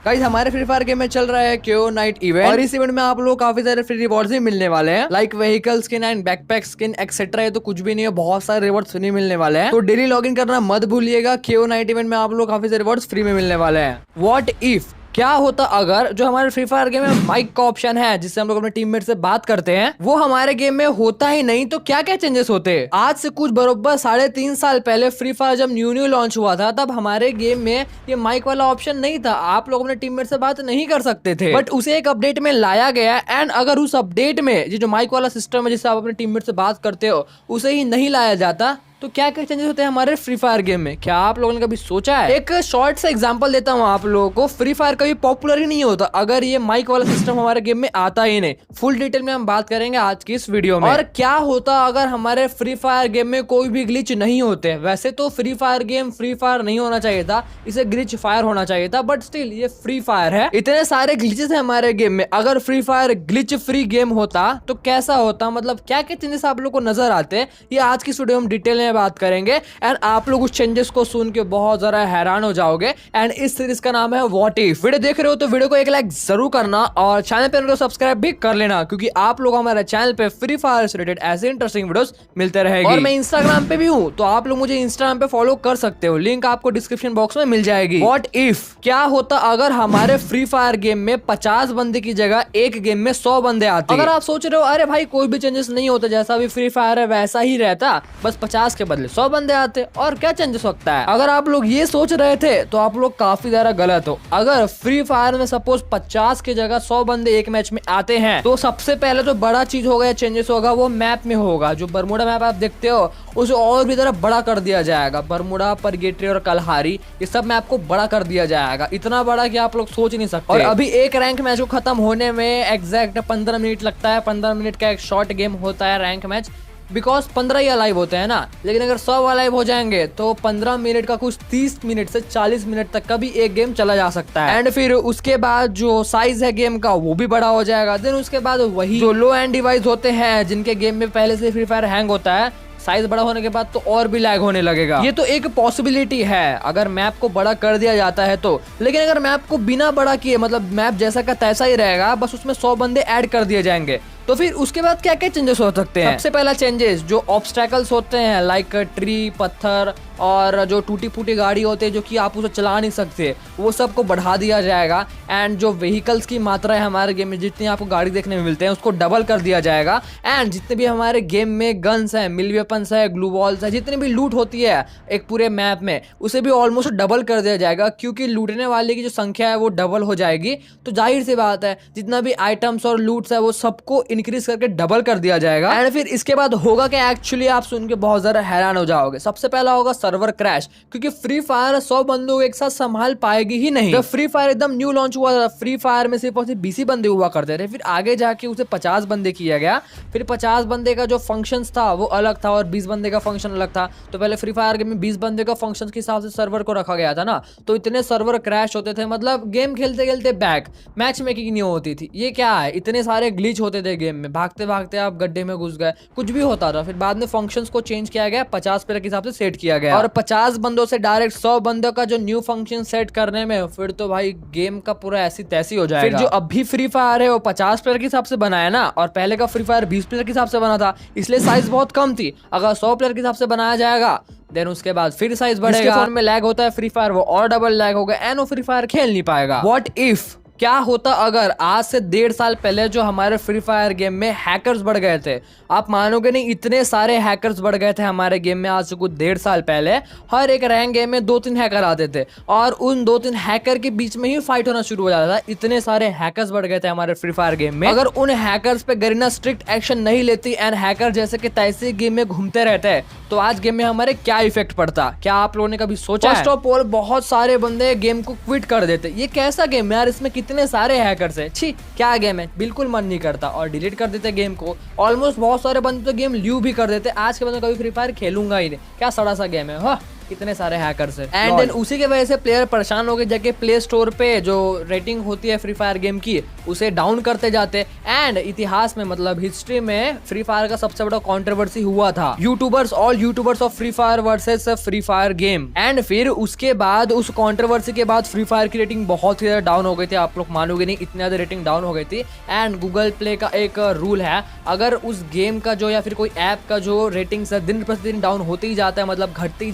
Guys हमारे free fire game में चल रहा है क्यो नाइट इवेंट और इस इवेंट में आप लोग काफी सारे फ्री रिवॉर्ड्स भी मिलने वाले हैं, like vehicle skin and backpack skin etcetera. ये तो कुछ भी नहीं है, बहुत सारे रिवॉर्ड्स फ्री मिलने वाले हैं। तो डेली लॉगिन करना मत भूलिएगा। क्यो नाइट इवेंट में आप लोग काफी सारे रिवॉर्ड्स फ्री में मिलने वाले हैं। व्हाट इफ, क्या होता अगर जो हमारे फ्री फायर गेम में माइक का ऑप्शन है जिससे हम लोग अपने टीममेट से बात करते हैं, वो हमारे गेम में होता ही नहीं, तो क्या क्या चेंजेस होते। आज से कुछ बरोबर 3.5 साल पहले फ्री फायर जब न्यू लॉन्च हुआ था, तब हमारे गेम में ये माइक वाला ऑप्शन नहीं था। आप लोग अपने टीममेट से बात नहीं कर सकते थे, बट उसे एक अपडेट में लाया गया। एंड अगर उस अपडेट में ये जो माइक वाला सिस्टम है जिससे आप अपने टीममेट से बात करते हो, उसे ही नहीं लाया जाता, तो क्या क्या चेंजेस होते हैं हमारे फ्री फायर गेम में। क्या आप लोगों ने कभी सोचा है? एक शॉर्ट सा एग्जांपल देता हूँ आप लोगों को। फ्री फायर कभी पॉपुलर ही नहीं होता अगर ये माइक वाला सिस्टम हमारे गेम में आता ही नहीं। फुल डिटेल में हम बात करेंगे आज की इस वीडियो में। और क्या होता अगर हमारे फ्री फायर गेम में कोई भी ग्लिच नहीं होते। वैसे तो free fire game free fire नहीं होना चाहिए था, इसे ग्लिच फायर होना चाहिए था, बट स्टिल ये फ्री फायर है। इतने सारे ग्लिचेस है हमारे गेम में। अगर free fire glitch free game होता तो कैसा होता, मतलब क्या क्या चेंजेस आप लोग को नजर आते हैं, ये आज की वीडियो हम डिटेल में बात करेंगे। एंड आप लोग उस चेंजेस को सुन के बहुत ज्यादा हैरान हो जाओगे। एंड इस सीरीज का नाम है व्हाट इफ। वीडियो देख रहे हो तो वीडियो को एक लाइक जरूर करना और चैनल पे सब्सक्राइब भी कर लेना, क्योंकि आप लोग हमारे चैनल पे फ्री फायर से रिलेटेड ऐसे इंटरेस्टिंग वीडियोस मिलते रहेंगे। और मैं इंस्टाग्राम पे भी हूँ, तो आप लोग मुझे इंस्टाग्राम पे फॉलो कर सकते हो, लिंक आपको डिस्क्रिप्शन बॉक्स में मिल जाएगी। व्हाट इफ, क्या होता अगर हमारे फ्री फायर गेम में 50 बंदे की जगह एक गेम में 100 बंदे आते। अगर आप सोच रहे हो अरे भाई कोई भी चेंजेस नहीं होता, जैसा भी फ्री फायर है वैसा ही रहता, बस 50 के बदले 100 बंदे आते, और क्या चेंजेस होता है। अगर आप लोग ये सोच रहे थे तो आप लोग काफी ज्यादा गलत हो। अगर फ्री फायर में सपोज 50 की जगह 100 बंदे एक मैच में आते हैं, तो सबसे पहले जो बड़ा चीज होगा, चेंजेस होगा, वो मैप में होगा। जो बरमुडा मैप आप देखते हो उसे और भी तरह बड़ा कर दिया जाएगा। बरमुडा, परगेटरी और कलहारी, ये सब मैप को बड़ा कर दिया जाएगा। इतना बड़ा कि आप लोग सोच नहीं सकते। और अभी एक रैंक मैच को खत्म होने में एग्जैक्ट 15 मिनट लगता है। 15 मिनट का एक शॉर्ट गेम होता है rank match, because 15 he alive होते हैं ना। लेकिन अगर 100 अलाइव हो जाएंगे तो 15 मिनट का कुछ 30 मिनट से 40 मिनट तक का भी एक गेम चला जा सकता है। एंड फिर उसके बाद जो साइज है गेम का वो भी बड़ा हो जाएगा। देन उसके बाद वही जो लो एंड डिवाइस होते हैं जिनके गेम में पहले से फ्री फायर हैंग होता है, साइज बड़ा होने के बाद तो और भी लैग होने लगेगा। ये तो एक पॉसिबिलिटी है अगर मैप को बड़ा कर दिया जाता है तो। लेकिन अगर मैप को बिना बड़ा किए, मतलब मैप जैसा का तैसा ही रहेगा, बस उसमें 100 बंदे ऐड कर दिए जाएंगे, तो फिर उसके बाद क्या क्या चेंजेस हो सकते हैं। सबसे पहला चेंजेस, जो ऑब्स्टैकल्स होते हैं लाइक ट्री, पत्थर और जो टूटी फूटी गाड़ी होते हैं जो कि आप उसे चला नहीं सकते, वो सब को बढ़ा दिया जाएगा। एंड जो व्हीकल्स की मात्रा है हमारे गेम में, जितनी आपको गाड़ी देखने में मिलते हैं, उसको डबल कर दिया जाएगा। एंड जितने भी हमारे गेम में गन्स है, मिल वेपन्स है, ग्लू बॉल्स है, जितनी भी लूट होती है एक पूरे मैप में, उसे भी ऑलमोस्ट डबल कर दिया जाएगा, क्योंकि लूटने वाले की जो संख्या है वो डबल हो जाएगी। तो जाहिर सी बात है जितना भी आइटम्स और लूट्स है वो सबको इंक्रीज करके डबल कर दिया जाएगा। एंड फिर इसके बाद होगा कि एक्चुअली आप सुन के बहुत ज्यादा हैरान हो जाओगे। सबसे पहला होगा सर्वर क्रैश, क्योंकि फ्री फायर 100 बंदों को एक साथ संभाल पाएगी ही नहीं। जब फ्री फायर एकदम न्यू लॉन्च हुआ था, फ्री फायर में सिर्फ और सिर्फ 20 बंदे हुआ करते थे। फिर आगे जाके उसे 50 बंदे किया गया। फिर 50 बंदे का जो फंक्शन था वो अलग था और 20 बंदे का फंक्शन अलग था। तो पहले फ्री फायर गेम में 20 बंदे का फंक्शन के हिसाब से सर्वर को रखा गया था ना, तो इतने सर्वर क्रैश होते थे, मतलब गेम खेलते खेलते बैक मैच मेकिंग नहीं होती थी। ये क्या है, इतने सारे ग्लिच होते थे गेम में, भागते भागते आप गड्ढे में घुस गए, कुछ भी होता था। फिर बाद में फंक्शंस को चेंज किया गया, 50 प्लेयर के हिसाब से सेट किया गया, और 50 बंदों से डायरेक्ट 100 बंदों का जो न्यू फंक्शन सेट करने में फिर तो भाई गेम का पूरा ऐसी तैसी हो जाएगा। फिर जो अभी फ्री फायर है वो 50 प्लेयर के हिसाब से बनाया ना, और पहले का फ्री फायर 20 प्लेयर के हिसाब से बना था, इसलिए साइज बहुत कम थी। अगर 100 प्लेयर के हिसाब से बनाया जाएगा, देन उसके बाद फिर साइज बढ़ेगा। फोन में लैग होता है फ्री फायर, वो और डबल लैग होगा एंड वो फ्री फायर खेल नहीं पाएगा। व्हाट इफ, क्या होता अगर आज से 1.5 साल पहले जो हमारे फ्री फायर गेम में हैकर्स बढ़ गए थे। आप मानोगे नहीं, इतने सारे हैकर्स बढ़ गए थे हमारे गेम में आज से कुछ 1.5 साल पहले। हर एक रैंक गेम में 2-3 हैकर आते थे और उन 2-3 हैकर के बीच में ही फाइट होना शुरू हो जाता था। इतने सारे हैकर्स बढ़ गए थे हमारे फ्री फायर गेम में। अगर उन हैकर्स पे गरीना स्ट्रिक्ट एक्शन नहीं लेती एंड हैकर जैसे कि तैसे गेम में घूमते रहते, तो आज गेम में हमारे क्या इफेक्ट पड़ता, क्या आप लोगों ने कभी सोचा? फर्स्ट ऑफ ऑल बहुत सारे बंदे गेम को क्विट कर देते। ये कैसा गेम है यार, इसमें कितने सारे हैकर्स है, छी क्या गेम है, बिल्कुल मन नहीं करता, और डिलीट कर देते गेम को। ऑलमोस्ट बहुत सारे बंदे तो गेम ल्यू भी कर देते। आज के बंदे कभी फ्री फायर खेलूंगा ही नहीं, क्या सड़ा सा गेम है। कितने सारे हैकर्स है। एंड देन उसी के वजह से प्लेयर परेशान हो गए, जाके प्ले स्टोर पे जो रेटिंग होती है फ्री फायर गेम की उसे डाउन करते जाते। एंड इतिहास में मतलब हिस्ट्री में फ्री फायर का सबसे बड़ा कंट्रोवर्सी हुआ था, YouTubers all YouTubers of free fire versus free fire game. And फिर उसके बाद उस कंट्रोवर्सी के बाद फ्री फायर की रेटिंग बहुत ही ज्यादा डाउन हो गई थी, आप लोग मानोगे नहीं इतनी ज्यादा रेटिंग डाउन हो गई थी। एंड गूगल प्ले का एक रूल है, अगर उस गेम का जो या फिर कोई ऐप का जो रेटिंग दिन प्रतिदिन डाउन होते ही जाता है, मतलब घटते ही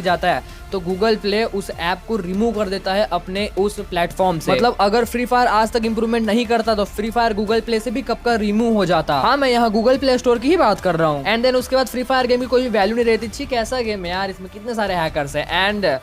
जाता है, तो गूगल प्ले उस ऐप को रिमूव कर देता है अपने उस प्लेटफॉर्म से। मतलब अगर फ्री फायर आज तक इंप्रूवमेंट नहीं करता तो फ्री फायर गूगल प्ले से भी कब का रिमूव हो जाता। हाँ, मैं यहाँ गूगल प्ले स्टोर की ही बात कर रहा हूँ। एंड देन उसके बाद फ्री फायर गेम की कोई वैल्यू नहीं रहती थी, कैसा गेम है यार, इसमें कितने सारे हैकर्स है। एंड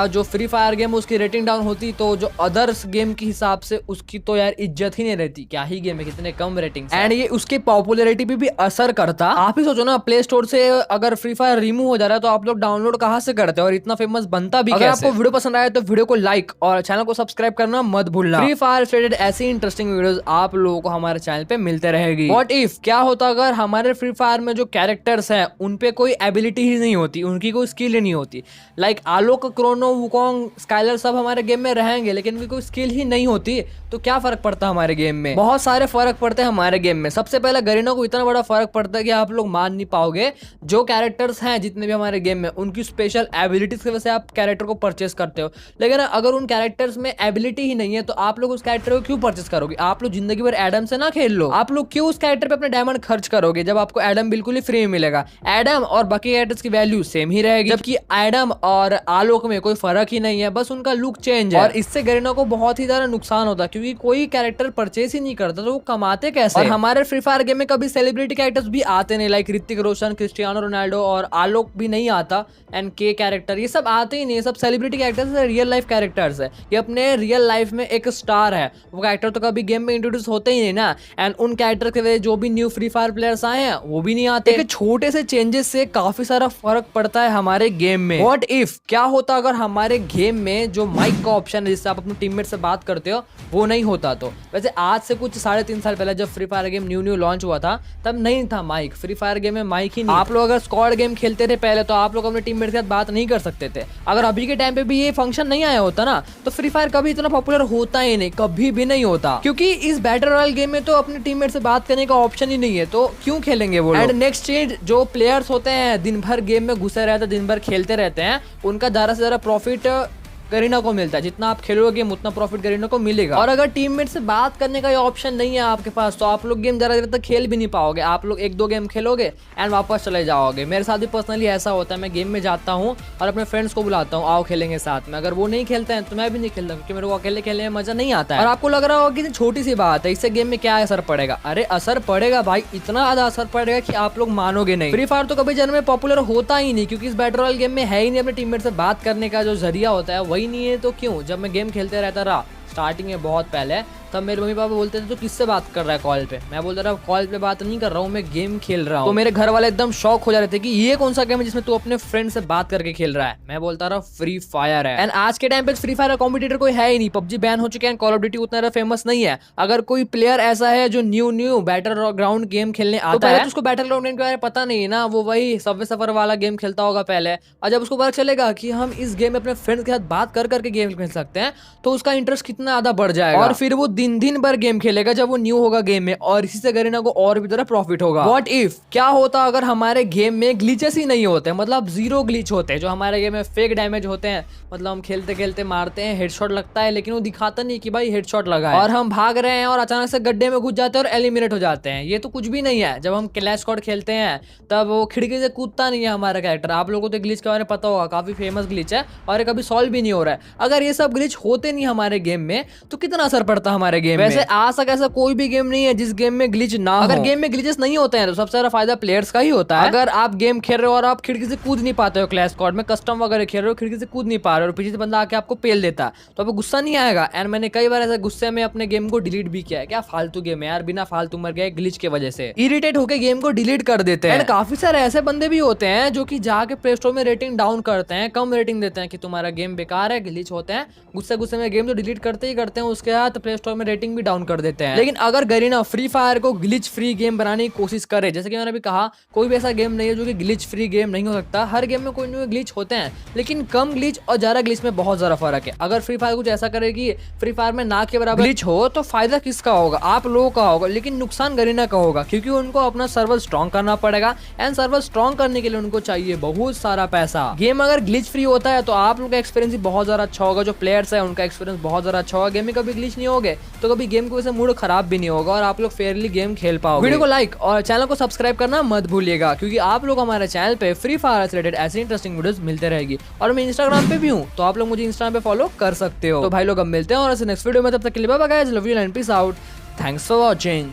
जो फ्री फायर गेम उसकी रेटिंग डाउन होती तो जो अदर्स गेम के हिसाब से उसकी तो यार इज्जत ही नहीं रहती, क्या ही गेम है, कितने कम रेटिंग। एंड ये उसकी पॉपुलैरिटी पे भी असर करता। आप ही सोचो ना, प्ले स्टोर से अगर फ्री फायर रिमूव हो जा रहा है तो आप लोग डाउनलोड कहाँ से करते हैं और इतना फेमस बनता भी कैसे। अगर आपको वीडियो पसंद आया तो वीडियो को लाइक और चैनल को सब्सक्राइब करना मत भूलना। फ्री फायर रिलेटेड ऐसी इंटरेस्टिंग वीडियोस आप लोगों को हमारे चैनल पे मिलते रहेगी। व्हाट इफ, क्या होता अगर हमारे फ्री फायर में जो कैरेक्टर्स हैं उनपे कोई एबिलिटी ही नहीं होती, उनकी कोई स्किल ही नहीं होती। लाइक आलोक, क्रोनो, वुकोंग, स्काइलर सब हमारे गेम में रहेंगे लेकिन उनकी कोई स्किल ही नहीं होती, तो क्या फर्क पड़ता हमारे गेम में। बहुत सारे फर्क पड़ते हैं हमारे गेम में। सबसे पहले गरीना को इतना बड़ा फर्क पड़ता है कि आप लोग मान नहीं पाओगे, जो कैरेक्टर्स हैं जितने भी हमारे गेम में उनकी स्पेशल एबिलिटीज की वजह से आप कैरेक्टर को परचेस करते हो, लेकिन अगर उन कैरेक्टर्स में एबिलिटी ही नहीं है तो आप लोग उस कैरेक्टर को क्यों परचेस करोगे। आप लोग जिंदगी भर एडम से ना खेल लो, आप लोग क्यों उस कैरेक्टर पे अपने डायमंड खर्च करोगे जब आपको एडम बिल्कुल ही फ्री में मिलेगा। एडम और बाकी कैरेक्टर्स की वैल्यू सेम ही रहेगी, जबकि एडम और आलोक में कोई फर्क ही नहीं है, बस उनका लुक चेंज है। और इससे गरीना को बहुत ही ज्यादा नुकसान होता है क्योंकि कोई कैरेक्टर परचेस ही नहीं करता तो वो कमाते कैसे। और हमारे फ्री फायर गेम में कभी सेलिब्रिटी कैरेक्टर्स भी आते नहीं, like Hrithik Roshan, Cristiano Ronaldo और आलोक भी नहीं आता, एंड के कैरेक्टर ये सब आते ही नहीं, सब सेलिब्रिटी कैरेक्टर्स है, रियल लाइफ कैरेक्टर्स है, ये अपने रियल लाइफ में एक स्टार है, वो कैरेक्टर तो कभी गेम में इंट्रोड्यूस होते ही नहीं ना। एंड उन कैरेक्टर के वजह जो भी न्यू फ्री फायर प्लेयर्स आए हैं वो भी नहीं आते। एक छोटे से चेंजेस से काफी सारा फर्क पड़ता है हमारे गेम में। व्हाट इफ, क्या होता अगर हमारे गेम में जो माइक का ऑप्शन है जिससे आप अपने टीममेट से बात करते हो वो नहीं होता। तो वैसे आज से कुछ 3.5 साल पहले जब free fire game new launch हुआ था तब नहीं था माइक, फ्री फायर गेम में माइक ही नहीं। आप लोग अगर स्क्वाड गेम खेलते थे पहले तो आप लोग अपने टीममेट के साथ बात नहीं कर सकते थे। अगर अभी के टाइम पे भी ये फंक्शन नहीं आया होता ना तो फ्री फायर कभी इतना पॉपुलर होता ही नहीं, कभी भी नहीं होता, क्योंकि इस बैटल रॉयल गेम में तो अपने टीममेट से बात करने का ऑप्शन ही नहीं है, तो क्यों खेलेंगे वो लोग। एंड नेक्स्ट चीज, जो प्लेयर्स होते हैं दिन भर गेम में घुसे रहते हैं, दिन भर खेलते रहते हैं, उनका ज्यादा से ज्यादा प्रॉफिट गरीना को मिलता है, जितना आप खेलोगे उतना प्रॉफिट गरीना को मिलेगा। और अगर टीममेट से बात करने का ये ऑप्शन नहीं है आपके पास तो आप लोग गेम ज्यादा देर तक खेल भी नहीं पाओगे, आप लोग 1-2 गेम खेलोगे एंड वापस चले जाओगे। मेरे साथ भी पर्सनली ऐसा होता है, मैं गेम में जाता हूँ और अपने फ्रेंड्स को बुलाता हूँ आओ खेलेंगे साथ में, अगर वो नहीं खेलते हैं तो मैं भी नहीं खेलता क्योंकि मेरे को अकेले खेलने में मजा नहीं आता है। और आपको लग रहा होगा कि छोटी सी बात है, इससे गेम में क्या असर पड़ेगा। अरे असर पड़ेगा भाई, इतना ज्यादा असर पड़ेगा कि आप लोग मानोगे नहीं। फ्री फायर तो कभी जन्म में पॉपुलर होता ही नहीं क्योंकि इस बैटल रॉयल गेम में है ही नहीं अपने टीममेट से बात करने का जो जरिया होता है वही नहीं है। तो क्यों, जब मैं गेम खेलते रहता रहा स्टार्टिंग में बहुत पहले, तब मेरे मम्मी पापा बोलते थे तो किससे बात कर रहा है कॉल पे। मैं बोलता रहा कॉल पे बात नहीं कर रहा हूँ, मैं गेम खेल रहा हूँ। तो मेरे घर वाले एकदम शॉक हो जा रहे थे कि ये कौन सा गेम है जिसमें तू अपने फ्रेंड से बात करके खेल रहा है। मैं बोलता रहा फ्री फायर है। एंड आज के टाइम पे फ्री फायर का कॉम्पिटिटर कोई है ही नहीं, पबजी बैन हो चुके हैं, कॉल ऑफ ड्यूटी उतना ज्यादा फेमस नहीं है। अगर कोई प्लेयर ऐसा है जो न्यू बैटल ग्राउंड गेम खेलने आता है तो उसको बैटल ग्राउंड गेम के बारे में पता नहीं है ना, वो वही सबवे सफर वाला गेम खेलता होगा पहले, और जब उसको पता चलेगा कि हम इस गेम में अपने फ्रेंड्स के साथ बात कर करके गेम खेल सकते हैं तो उसका इंटरेस्ट कितना ज्यादा बढ़ जाएगा और फिर वो दिन भर गेम खेलेगा जब वो न्यू होगा गेम में, और इसी से गरीना को और भी ज्यादा प्रॉफिट होगा। व्हाट इफ, क्या होता अगर हमारे गेम में ग्लिचेस ही नहीं होते, मतलब 0 ग्लिच होते हैं, जो हमारे गेम में फेक डैमेज होते हैं, मतलब हम खेलते खेलते मारते हैं हेडशॉट लगता है लेकिन वो दिखाता नहीं कि भाई हेडशॉट लगा है, और हम भाग रहे हैं और अचानक से गड्ढे में घुस जाते हैं और एलिमिनेट हो जाते हैं। ये तो कुछ भी नहीं है। जब हम क्लैश स्क्वाड खेलते हैं तब वो खिड़की से कूदता नहीं है हमारा कैरेक्टर। आप लोगों को तो ग्लिच के बारे में पता होगा, काफी फेमस ग्लिच है और ये कभी सॉल्व भी नहीं हो रहा है। अगर ये सब ग्लिच होते नहीं हमारे गेम में तो कितना असर पड़ता हमारे गेम में। वैसे आज तक ऐसा कोई भी गेम नहीं है जिस गेम में ग्लिच ना हो। अगर गेम में ग्लिचेस नहीं होते हैं तो सबसे ज्यादा फायदा प्लेयर्स का ही होता है। अगर आप गेम खेल रहे हो और आप खिड़की से कूद नहीं पाते हो, क्लैश स्क्वाड में कस्टम वगैरह खेल रहे हो, खिड़की से कूद नहीं पा रहे हो और पीछे से बंदा आके आपको पेल देता तो आपको गुस्सा नहीं आएगा। एंड मैंने कई बार ऐसे गुस्से में अपने गेम को डिलीट भी किया है। क्या फालतू गेम है यार, बिना फालतू मर गए ग्लिच के वजह से, इरिटेट होकर गेम को डिलीट कर देते हैं। काफी सारे ऐसे बंदे भी होते हैं जो कि जाके प्ले स्टोर में रेटिंग डाउन करते हैं, कम रेटिंग देते हैं कि तुम्हारा गेम बेकार है, ग्लिच होते हैं, गुस्से में गेम तो डिलीट करते ही करते हैं, उसके बाद प्ले स्टोर में में रेटिंग भी डाउन कर देते हैं। लेकिन अगर गरीना फ्री फायर को ग्लिच फ्री गेम बनाने की कोशिश करे, जैसे कि मैंने अभी कहा, कोई भी ऐसा गेम नहीं है जो कि ग्लिच फ्री गेम नहीं हो सकता। हर गेम में कोई ना कोई ग्लिच होते हैं, लेकिन कम ग्लिच और ज्यादा ग्लिच में बहुत ज्यादा फर्क है। अगर फ्री फायर कुछ ऐसा करेगी, फ्री फायर में ना के बराबर ग्लिच हो, तो फायदा किसका होगा? आप लोगों का होगा, लेकिन नुकसान गरीना का होगा, क्योंकि उनको अपना सर्वर स्ट्रॉन्ग करना पड़ेगा। एंड सर्वर स्ट्रॉन्ग करने के लिए उनको चाहिए बहुत सारा पैसा। गेम अगर ग्लिच फ्री होता है तो आप लोग का एक्सपीरियंस भी बहुत ज्यादा अच्छा होगा, जो प्लेयर्स है उनका एक्सपीरियंस बहुत ज्यादा अच्छा होगा। गेम में कभी ग्लिच नहीं होगे तो कभी गेम की वजह से मूड खराब भी नहीं होगा और आप लोग फेयरली गेम खेल पाओगे। वीडियो को लाइक और चैनल को सब्सक्राइब करना मत भूलिएगा, क्योंकि आप लोग हमारे चैनल पे फ्री फायर से रिलेटेड ऐसी इंटरेस्टिंग वीडियोस मिलते रहेगी। और मैं इंस्टाग्राम पे भी हूँ, तो आप लोग मुझे इंस्टाग्राम पे फॉलो कर सकते हो। तो भाई लोग अब मिलते हैं और ऐसे नेक्स्ट वीडियो में, तब तक के लिए bye bye guys, love you and peace out, thanks for watching.